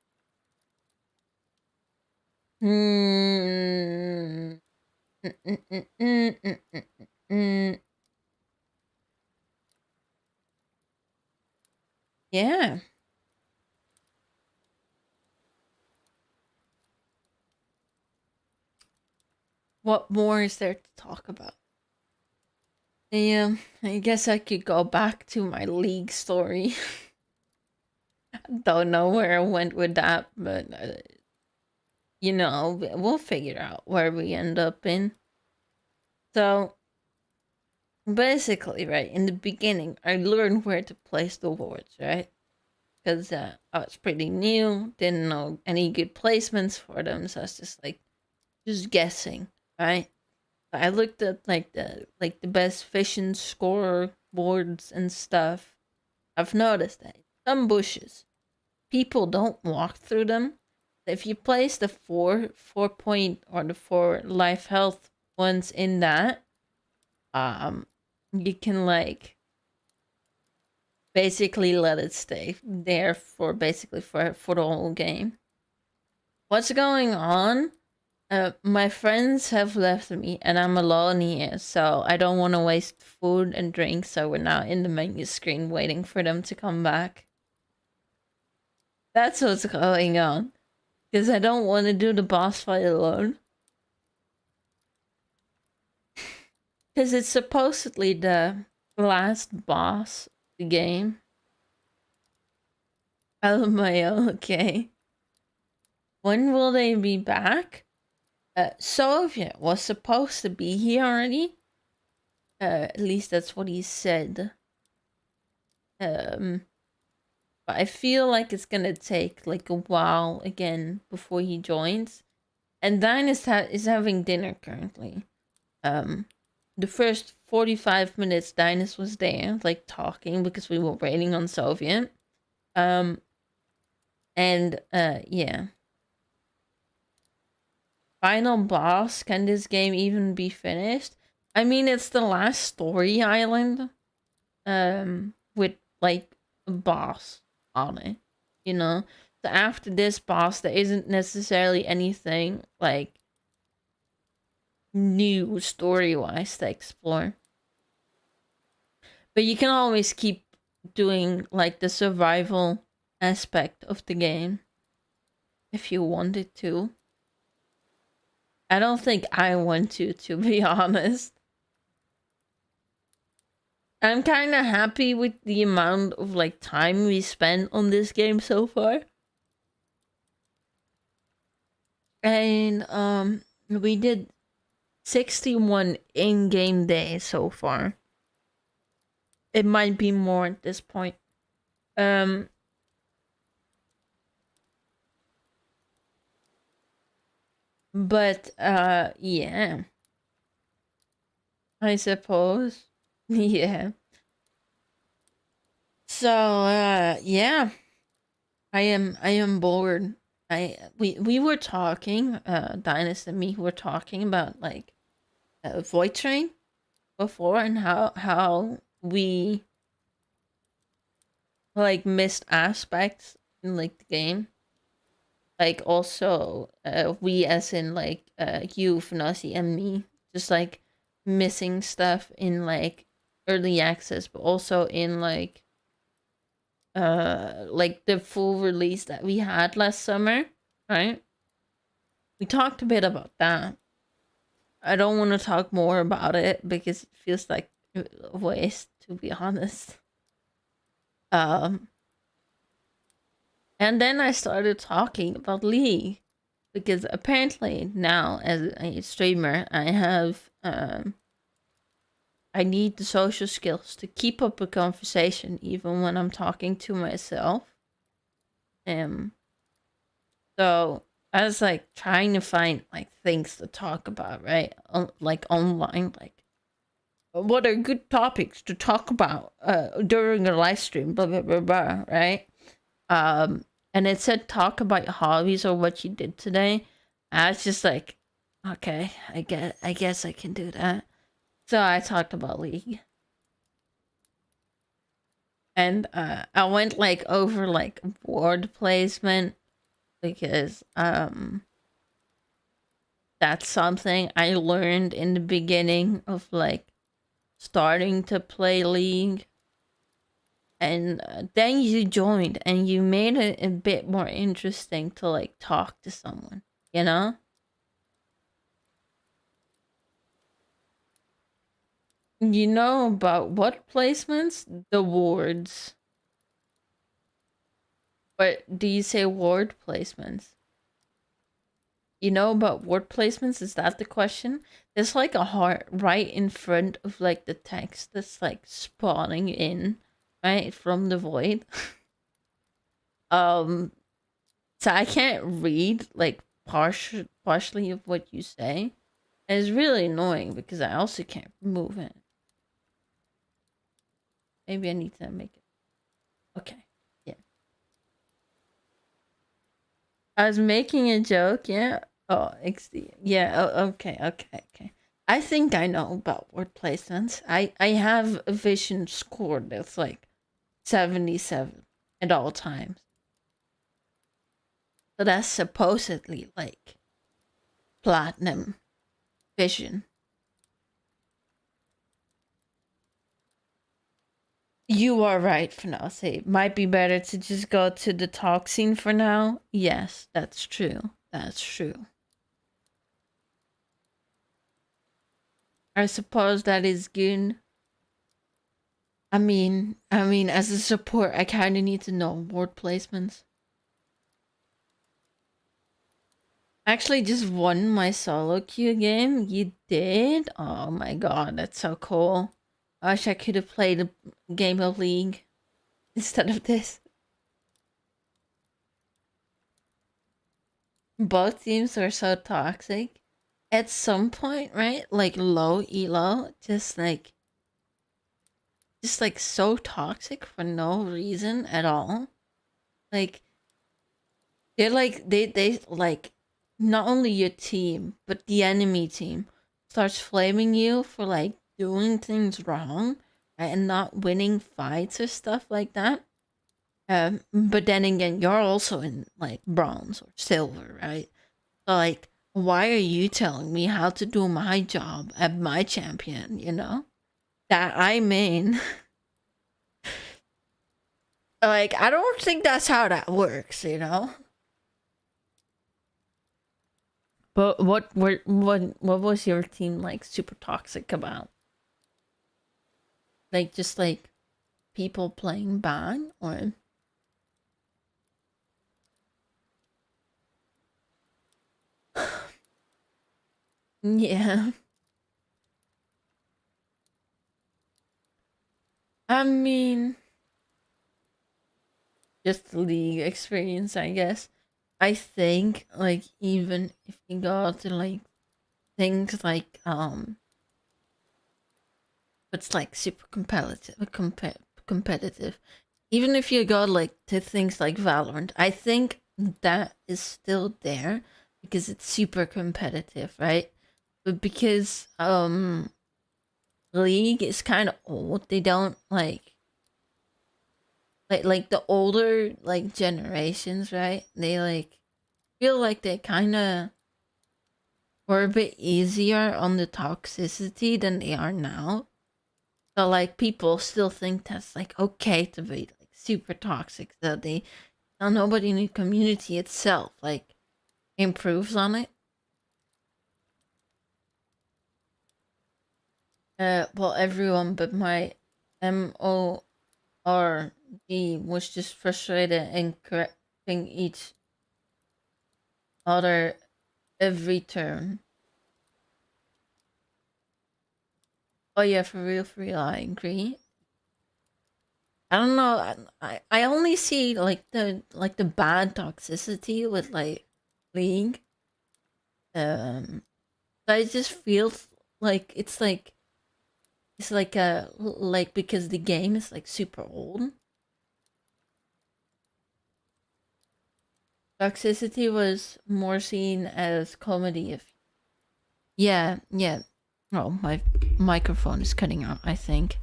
Hmm. Yeah. What more is there to talk about? Yeah, I guess I could go back to my League story. Don't know where I went with that, but we'll figure out where we end up in. So basically, right in the beginning, I learned where to place the wards, right? Because I was pretty new, didn't know any good placements for them, so I was just guessing, right? I looked at the best fishing score boards and stuff. I've noticed that some bushes, people don't walk through them. If you place the four point or the 4 life health ones in that, you can like basically let it stay there for basically for the whole game. What's going on? My friends have left me and I'm alone here, so I don't want to waste food and drink, so we're now in the menu screen waiting for them to come back. That's what's going on. Because I don't want to do the boss fight alone. Because it's supposedly the last boss of the game. LMAO, okay. When will they be back? Soviet was supposed to be here already. At least that's what he said. But I feel like it's gonna take like a while again before he joins. And Dine is having dinner currently. The first 45 minutes, Dynus was there, like talking because we were waiting on Soviet. Yeah. Final boss, can this game even be finished? I mean, it's the last story island. With like a boss on it, you know? So after this boss, there isn't necessarily anything like new story wise to explore. But you can always keep doing like the survival aspect of the game if you wanted to. I don't think I want to be honest. I'm kind of happy with the amount of like time we spent on this game so far. And we did 61 in-game days so far. It might be more at this point. Um but yeah. I suppose. Yeah. So yeah. I am bored. We were talking, Dinus and me were talking about like Void Train before and how we like missed aspects in like the game. Like also we as in like you, Fanasi, and me just like missing stuff in like early access, but also in like the full release that we had last summer, right? We talked a bit about that. I don't want to talk more about it because it feels like a waste, to be honest. Um, and then I started talking about League because apparently now, as a streamer, I need the social skills to keep up a conversation even when I'm talking to myself. Um, so I was like trying to find like things to talk about, right? Like online, like what are good topics to talk about during a live stream, blah blah blah blah, right? Um, and it said talk about hobbies or what you did today. I was just like, okay, I guess I can do that. So I talked about League, and I went like over like word placement because that's something I learned in the beginning of like starting to play League. And then you joined and you made it a bit more interesting to like talk to someone, you know? You know about what placements? The wards. But do you say ward placements? You know about word placements? Is that the question? There's like a heart right in front of like the text that's like spawning in, right? From the void. um so I can't read like partially of what you say. And it's really annoying because I also can't remove it. Maybe I need to make it. Okay. Yeah. I was making a joke, yeah. Oh, XD. Yeah, oh, okay. I think I know about word placements. I have a vision score that's like 77 at all times. So that's supposedly like platinum vision. You are right, Fanasi. Might be better to just go to the talk scene for now. Yes, that's true. That's true. I suppose that is good. I mean, as a support, I kind of need to know word placements. Actually, just won my solo queue game. You did? Oh my god, that's so cool. I wish I could have played a game of League instead of this. Both teams are so toxic. At some point, right? Like low elo, just like so toxic for no reason at all. Like they're like they like not only your team but the enemy team starts flaming you for like doing things wrong, right, and not winning fights or stuff like that. But then again, you're also in like bronze or silver, right? So like, why are you telling me how to do my job at my champion? You know that I mean. Like, I don't think that's how that works, you know? But what was your team like super toxic about? Like just like people playing bad or yeah. I mean, just league experience, I guess. I think like even if you go to like things like it's like super competitive. Even if you go like to things like Valorant, I think that is still there because it's super competitive, right? But because League is kind of old, they don't like the older like generations, right? They like feel like they kind of were a bit easier on the toxicity than they are now. So like people still think that's like okay to be like super toxic. So they now nobody in the community itself like improves on it. Well, everyone but my MORG was just frustrated and correcting each other every turn. Oh yeah, for real, I agree. I don't know. I only see like the bad toxicity with like League. Um, but it just feels like it's like a like because the game is like super old. Toxicity was more seen as comedy. If yeah, yeah. Oh, my microphone is cutting out. I think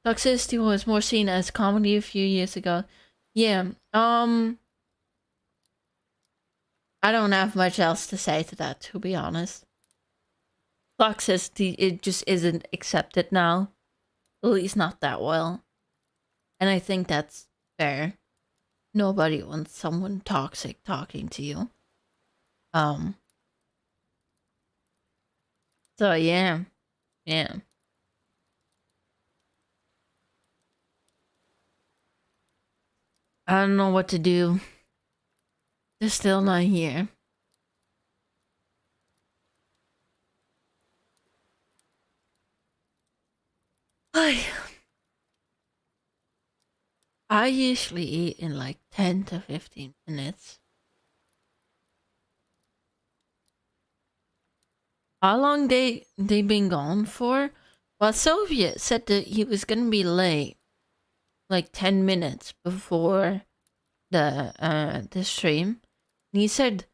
toxicity was more seen as comedy a few years ago. Yeah. I don't have much else to say to that, to be honest. Toxicity, it just isn't accepted now. At least not that well. And I think that's fair. Nobody wants someone toxic talking to you. Um, so yeah. Yeah. I don't know what to do. They're still not here. I I usually eat in like 10 to 15 minutes. How long they been gone for? Well, Soviet said that he was gonna be late like 10 minutes before the stream. And he said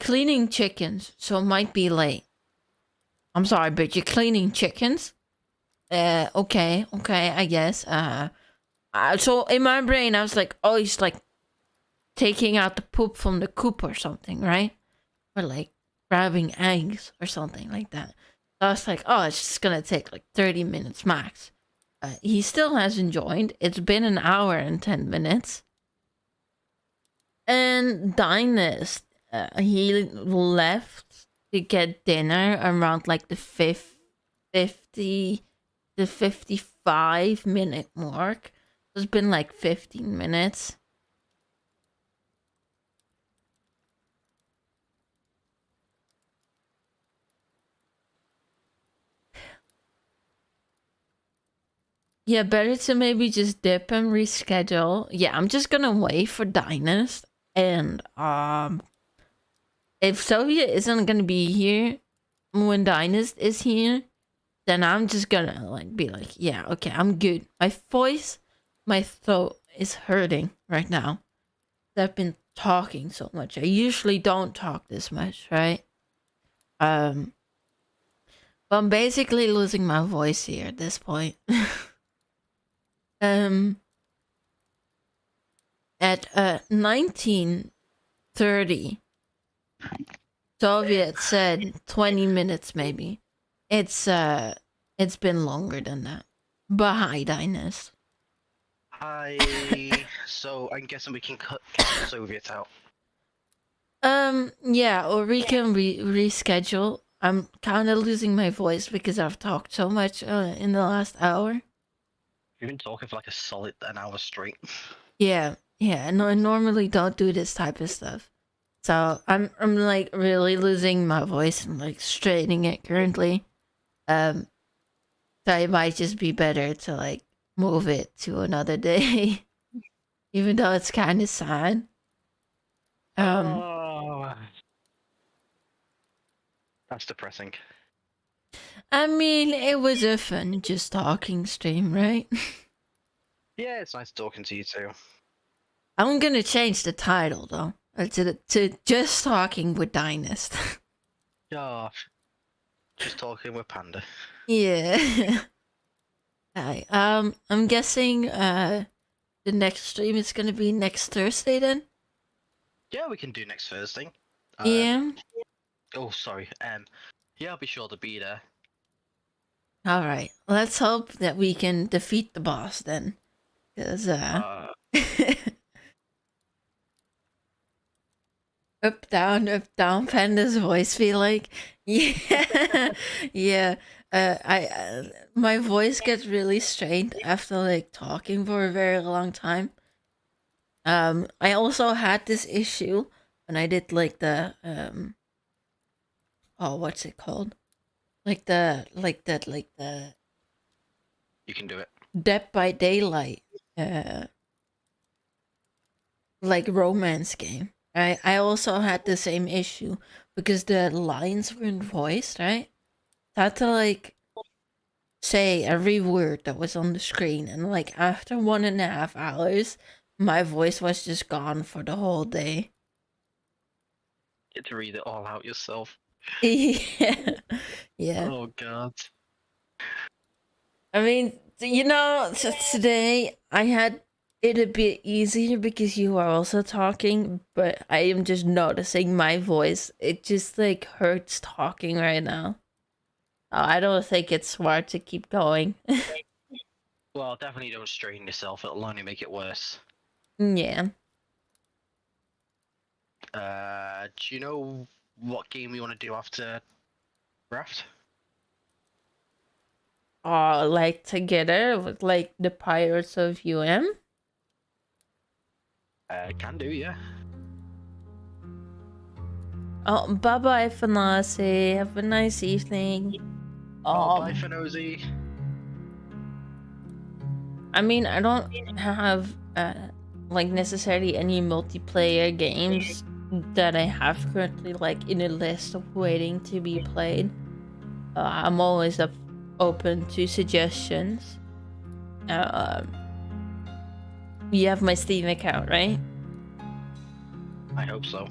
cleaning chickens, so it might be late. I'm sorry, but you're cleaning chickens? Okay, I guess. So in my brain I was like, oh, he's like taking out the poop from the coop or something, right? Or like grabbing eggs or something like that. So I was like, oh, it's just gonna take like 30 minutes max. He still hasn't joined. It's been an hour and 10 minutes. And Dynast, he left to get dinner around like the 50, the 55-minute mark. It's been like 15 minutes. Yeah, better to maybe just dip and reschedule. Yeah, I'm just gonna wait for Dynast. And if Soviet isn't gonna be here when Dynast is here, then I'm just gonna like be like, yeah, okay, I'm good. My throat is hurting right now. I've been talking so much. I usually don't talk this much, right? Um, but I'm basically losing my voice here at this point. um, at 19:30, Soviet said 20 minutes maybe. It's been longer than that. But hi, Dinus. So I'm guessing we can count the Soviets out. Yeah, or we can reschedule. I'm kind of losing my voice because I've talked so much in the last hour. You've been talking for like a solid an hour straight. Yeah. No, I normally don't do this type of stuff. So I'm like really losing my voice and like straightening it currently. Um, so it might just be better to like move it to another day, even though it's kind of sad. Um, Oh, that's depressing. I mean, it was a fun just talking stream, right? Yeah, it's nice talking to you too. I'm gonna change the title though to just talking with Dynast. Gosh, just talking with Panda. Yeah. Hi. I'm guessing the next stream is gonna be next Thursday then. Yeah, we can do next Thursday. Yeah. Oh, sorry. Yeah, I'll be sure to be there. All right. Let's hope that we can defeat the boss then, because up down. Panda's voice feel like yeah, yeah. My voice gets really strained after like talking for a very long time. I also had this issue when I did like the oh, what's it called? Like the You can do it. Dead by Daylight, uh, like romance game. I also had the same issue because the lines weren't voiced, right? I had to like say every word that was on the screen, and like after 1.5 hours, my voice was just gone for the whole day. Get to read it all out yourself. Yeah, yeah. Oh god. I mean, today I had it a bit easier because you are also talking, but I am just noticing my voice. It just like hurts talking right now. I don't think it's smart to keep going. Well, definitely don't strain yourself. It'll only make it worse. Yeah. Do you know what game we want to do after Raft? Like together with like the Pirates of UM. Can do, yeah. Oh, bye bye, Fanasi. Have a nice evening. Oh, bye, Fenozi. I mean, I don't have like necessarily any multiplayer games that I have currently like in a list of waiting to be played. I'm always open to suggestions. You have my Steam account, right? I hope so.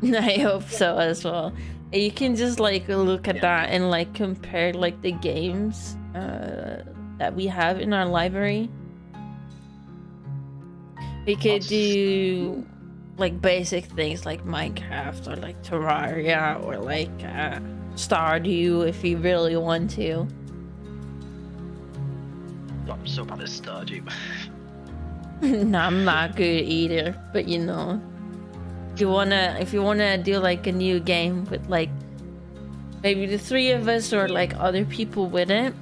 I hope so as well. You can just like look at that and like compare like the games that we have in our library. We could do like basic things like Minecraft or like Terraria or like Stardew if you really want to. I'm so bad at Stardew. No, I'm not good either, but you know, if you wanna do like a new game with like maybe the three of us or like other people with it,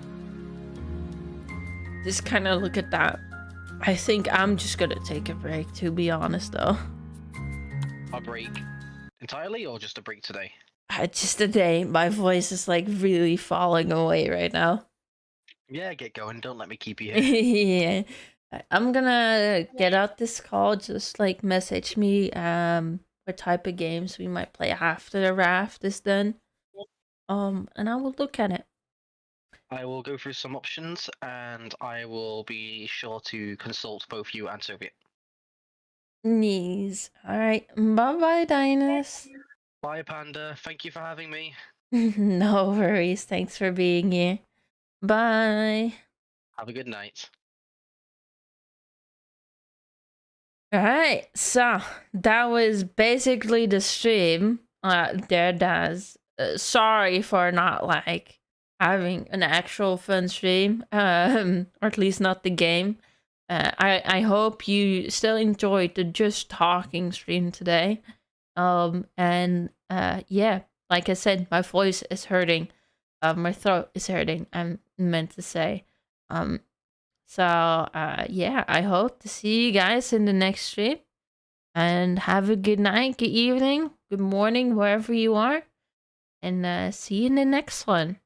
just kind of look at that. I think I'm just gonna take a break, to be honest though. A break entirely or just a break today? Just a day. My voice is like really falling away right now. Yeah, get going. Don't let me keep you here. Yeah. I'm gonna get out this call. Just like message me what type of games we might play after the raft is done. And I will look at it. I will go through some options and I will be sure to consult both you and Soviet. Knees. Alright. Bye-bye, Dinus. Bye, Panda. Thank you for having me. No worries. Thanks for being here. Bye. Have a good night. Alright, so that was basically the stream. There, Daz. Sorry for not like having an actual fun stream, or at least not the game. I hope you still enjoyed the just talking stream today. And yeah, like I said, my voice is hurting. My throat is hurting. I'm meant to say. Um, so yeah, I hope to see you guys in the next stream. And have a good night, good evening, good morning, wherever you are. And see you in the next one.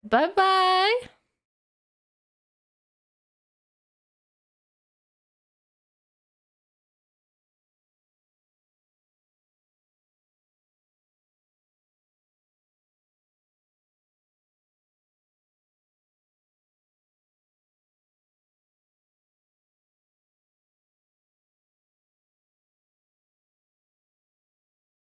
Bye bye.